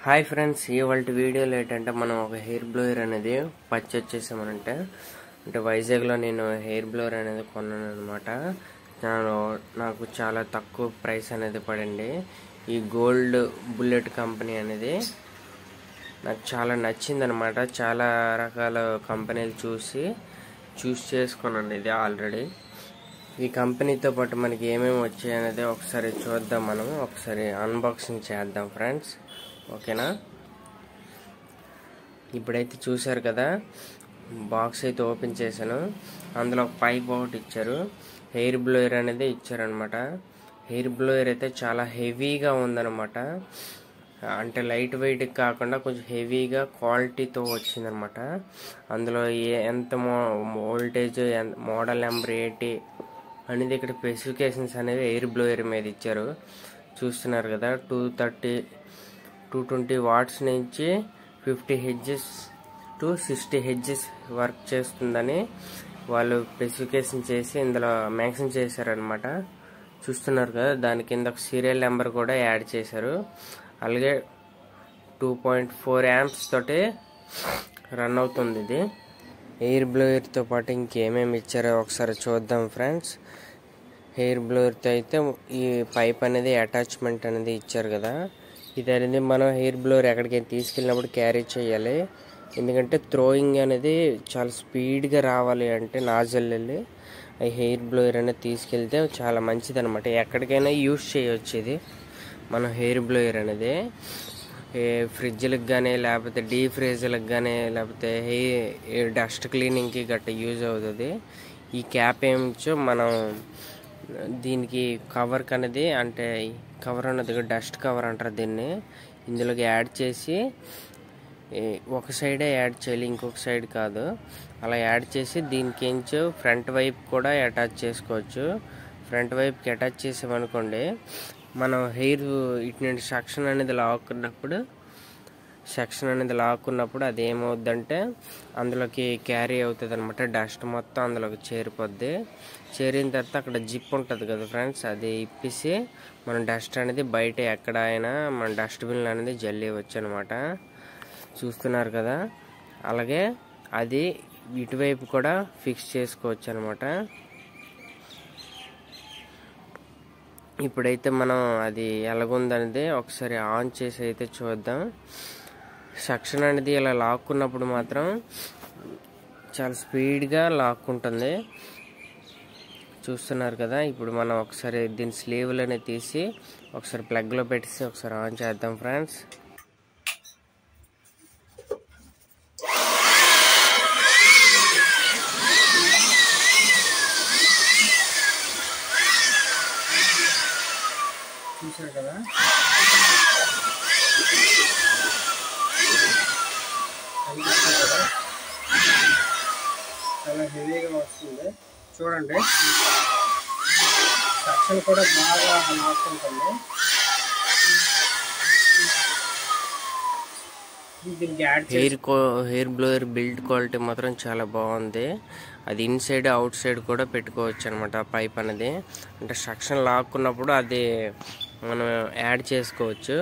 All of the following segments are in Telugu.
హాయ్ ఫ్రెండ్స్, ఇవాళ వీడియోలో ఏంటంటే మనం ఒక హెయిర్ బ్లోయర్ అనేది పర్చేజ్ చేసామనంటే వైజాగ్లో నేను హెయిర్ బ్లోయర్ అనేది కొన్నాను అనమాట. నాకు చాలా తక్కువ ప్రైస్ అనేది పడింది. ఈ గోల్డ్ బుల్లెట్ కంపెనీ అనేది నాకు చాలా నచ్చింది అనమాట. చాలా రకాల కంపెనీలు చూస్ చేసుకున్నాను ఇది ఆల్రెడీ. ఈ కంపెనీతో పాటు మనకి ఏమేమి వచ్చాయి అనేది ఒకసారి చూద్దాం. మనం ఒకసారి అన్బాక్సింగ్ చేద్దాం ఫ్రెండ్స్, ఓకేనా? ఇప్పుడైతే చూసారు కదా, బాక్స్ అయితే ఓపెన్ చేశాను. అందులో ఒక పైప్ ఒకటి ఇచ్చారు, హెయిర్ బ్లోయర్ అనేది ఇచ్చారనమాట. హెయిర్ బ్లోయర్ అయితే చాలా హెవీగా ఉందన్నమాట. అంటే లైట్ వెయిట్ కాకుండా కొంచెం హెవీగా క్వాలిటీతో వచ్చిందనమాట. అందులో ఎంత వోల్టేజ్, మోడల్ నెంబర్ ఏంటి అనేది ఇక్కడ స్పెసిఫికేషన్స్ అనేవి ఎయిర్ బ్లోయర్ మీద ఇచ్చారు. చూస్తున్నారు కదా, 220 వాట్స్ నుంచి 50 హెర్ట్జ్ టు 60 హెర్ట్జ్ వర్క్ చేస్తుందని వాళ్ళు స్పెసిఫికేషన్ చేసి ఇందులో మెన్షన్ చేశారనమాట. చూస్తున్నారు కదా, దాని కింద ఒక సీరియల్ నెంబర్ కూడా యాడ్ చేశారు. అలాగే 2.4 amps తోటి రన్ అవుతుంది ఇది. ఎయిర్ బ్లోయర్తో పాటు ఇంకేమేమి ఇచ్చారో ఒకసారి చూద్దాం ఫ్రెండ్స్. హెయిర్ బ్లోయర్తో అయితే ఈ పైప్ అనేది అటాచ్మెంట్ అనేది ఇచ్చారు కదా, ఇది అనేది మనం హెయిర్ బ్లోయర్ ఎక్కడికి తీసుకెళ్ళినప్పుడు క్యారీ చేయాలి. ఎందుకంటే థ్రోయింగ్ అనేది చాలా స్పీడ్గా రావాలి అంటే నాజల్ వెళ్ళి ఈ హెయిర్ బ్లోయర్ అనేది తీసుకెళ్తే చాలా మంచిది అనమాట. ఎక్కడికైనా యూజ్ చేయవచ్చు ఇది మన హెయిర్ బ్లోయర్ అనేది. ఫ్రిడ్జ్లకు కానీ, లేకపోతే డీప్ ఫ్రీజర్లకు కానీ, లేకపోతే హెయిర్ డస్ట్ క్లీనింగ్కి గట్రా యూజ్ అవుతుంది. ఈ క్యాప్ ఏమిచ్చో మనం దీనికి కవర్కి అనేది, అంటే కవర్ అన్నది డస్ట్ కవర్ అంటారు దీన్ని, ఇందులోకి యాడ్ చేసి ఒక సైడే యాడ్ చేయాలి, ఇంకొక సైడ్ కాదు. అలా యాడ్ చేసి దీనికి ఫ్రంట్ వైపు కూడా అటాచ్ చేసుకోవచ్చు. ఫ్రంట్ వైపుకి అటాచ్ చేసామనుకోండి, మనం హెయిర్ ఇటు నుండి సెక్షన్ అనేది లాక్కున్నప్పుడు అది ఏమవుద్దంటే అందులోకి క్యారీ అవుతుంది అనమాట. డస్ట్ మొత్తం అందులోకి చేరిపోద్ది. చేరిన తర్వాత అక్కడ జిప్ ఉంటుంది కదా ఫ్రెండ్స్, అది ఇప్పేసి మనం డస్ట్ అనేది బయట ఎక్కడ అయినా మన డస్ట్బిన్ అనేది జల్లివచ్చు అనమాట. చూస్తున్నారు కదా, అలాగే అది ఇటువైపు కూడా ఫిక్స్ చేసుకోవచ్చు అనమాట. ఇప్పుడైతే మనం అది ఎలాగుందనేది ఒకసారి ఆన్ చేసి అయితే చూద్దాం. సెక్షన్ అనేది ఇలా లాక్కున్నప్పుడు మాత్రం చాలా స్పీడ్గా లాక్కుంటుంది. చూస్తున్నారు కదా, ఇప్పుడు మనం ఒకసారి దీని స్లీవ్లని తీసి ఒకసారి ప్లగ్లో పెట్టేసి ఒకసారి ఆన్ చేద్దాం ఫ్రెండ్స్. చూసారు కదా, చాలా హెవీగా వస్తుంది. చూడండి, సెక్షన్ కూడా బాగా లాక్కుంటుంది. హెయిర్ బ్లోయర్ బిల్డ్ క్వాలిటీ మాత్రం చాలా బాగుంది. అది ఇన్సైడ్ అవుట్ సైడ్ కూడా పెట్టుకోవచ్చు అనమాట పైప్ అనేది. అంటే సెక్షన్ లాక్కున్నప్పుడు అది మనం యాడ్ చేసుకోవచ్చు.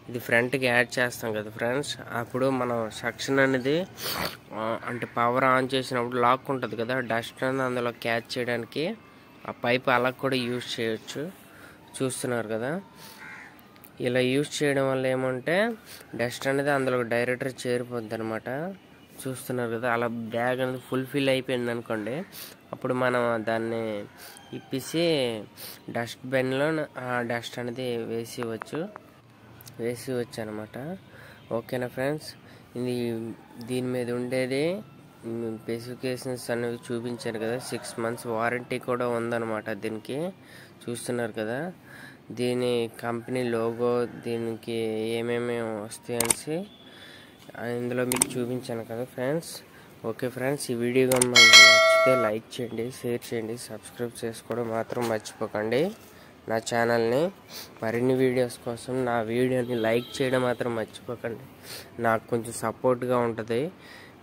ఇది ఫ్రంట్కి యాడ్ చేస్తాం కదా ఫ్రెండ్స్, అప్పుడు మనం సెక్షన్ అనేది అంటే పవర్ ఆన్ చేసినప్పుడు లాక్ ఉంటుంది కదా, డస్ట్ అనేది అందులో క్యాచ్ చేయడానికి ఆ పైప్ అలా కూడా యూజ్ చేయొచ్చు. చూస్తున్నారు కదా, ఇలా యూజ్ చేయడం వల్ల ఏమంటే డస్ట్ అనేది అందులో డైరెక్ట్గా చేరిపోద్ది అనమాట. చూస్తున్నారు కదా, అలా బ్యాగ్ అనేది ఫుల్ఫిల్ అయిపోయింది అనుకోండి, అప్పుడు మనం దాన్ని ఇప్పేసి డస్ట్బిన్లో ఆ డస్ట్ అనేది వేసివచ్చు అనమాట. ఓకేనా ఫ్రెండ్స్, దీని మీద ఉండేది స్పెసిఫికేషన్స్ అనేవి చూపించాను కదా. 6 months వారంటీ కూడా ఉందన్నమాట దీనికి. చూస్తున్నారు కదా, దీని కంపెనీ లోగో, దీనికి ఏమేమి వస్తాయని ఇందులో మీకు చూపించాను కదా ఫ్రెండ్స్. ఓకే ఫ్రెండ్స్, ఈ వీడియో మీకు నచ్చితే లైక్ చేయండి, షేర్ చేయండి, సబ్స్క్రైబ్ చేసుకోవడం మాత్రం మర్చిపోకండి నా ఛానల్ని. మరిన్ని వీడియోస్ కోసం నా వీడియోని లైక్ చేయడం మాత్రం మర్చిపోకండి. నాకు కొంచెం సపోర్ట్గా ఉంటుంది.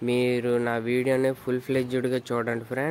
మీరు నా వీడియోని ఫుల్ ఫ్లెడ్జ్డ్గా చూడండి ఫ్రెండ్స్.